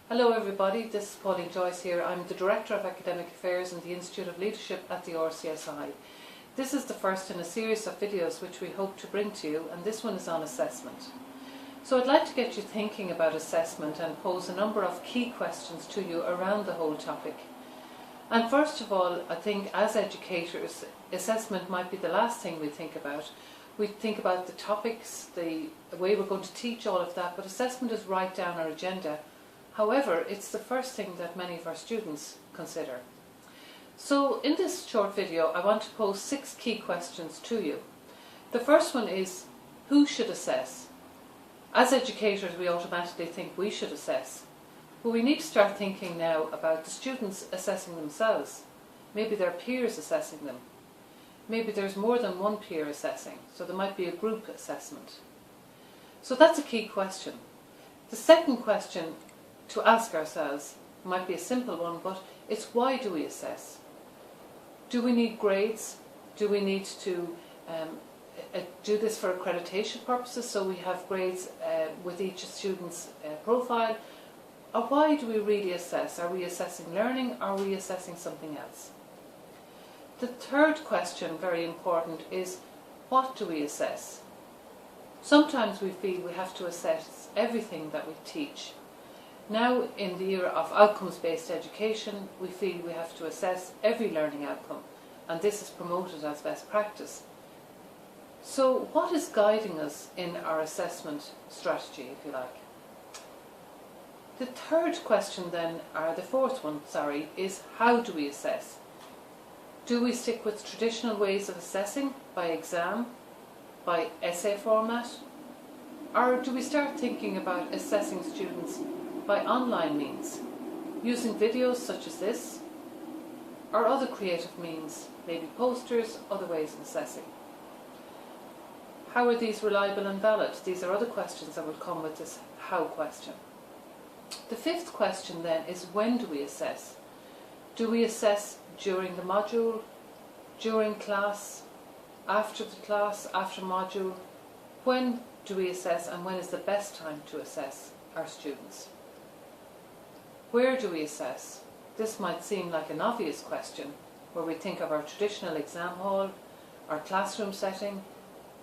Hello everybody, this is Pauline Joyce here. I'm the Director of Academic Affairs in the Institute of Leadership at the RCSI. This is the first in a series of videos which we hope to bring to you, and this one is on assessment. So I'd like to get you thinking about assessment and pose a number of key questions to you around the whole topic. And first of all, I think as educators, assessment might be the last thing we think about. We think about the topics, the way we're going to teach, all of that, but assessment is right down our agenda. However, it's the first thing that many of our students consider. So in this short video, I want to pose 6 key questions to you. The first one is, who should assess? As educators, we automatically think we should assess. But we need to start thinking now about the students assessing themselves. Maybe their peers assessing them. Maybe there's more than one peer assessing, so there might be a group assessment. So that's a key question. The second question to ask ourselves might be a simple one, but it's why do we assess? Do we need grades? Do we need to do this for accreditation purposes, so we have grades with each student's profile? Or why do we really assess? Are we assessing learning, or are we assessing something else? The third question, very important, is what do we assess? Sometimes we feel we have to assess everything that we teach. Now, in the era of outcomes-based education, we feel we have to assess every learning outcome, and this is promoted as best practice. So what is guiding us in our assessment strategy, if you like? The third question then, or the fourth one, sorry, is how do we assess? Do we stick with traditional ways of assessing, by exam, by essay format, or do we start thinking about assessing students by online means, using videos such as this, or other creative means, maybe posters, other ways of assessing? How are these reliable and valid? These are other questions that would come with this how question. The fifth question then is, when do we assess? Do we assess during the module, during class, after module? When do we assess, and when is the best time to assess our students? Where do we assess? This might seem like an obvious question, where we think of our traditional exam hall, our classroom setting,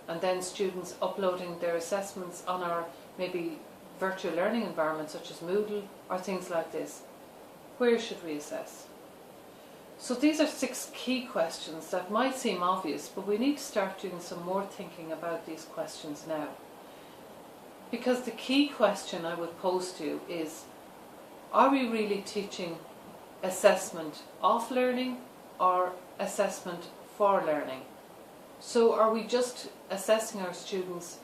and then students uploading their assessments on our maybe virtual learning environment such as Moodle or things like this. Where should we assess? So these are 6 key questions that might seem obvious, but we need to start doing some more thinking about these questions now. Because the key question I would pose to you is, are we really teaching assessment of learning or assessment for learning? So are we just assessing our students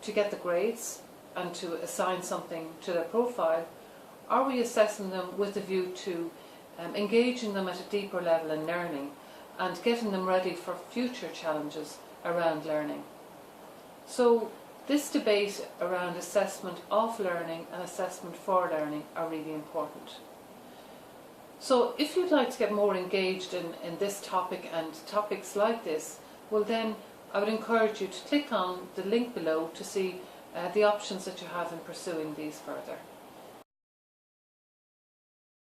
to get the grades and to assign something to their profile? Are we assessing them with a view to engaging them at a deeper level in learning and getting them ready for future challenges around learning? So this debate around assessment of learning and assessment for learning are really important. So if you'd like to get more engaged in this topic and topics like this, well then I would encourage you to click on the link below to see the options that you have in pursuing these further.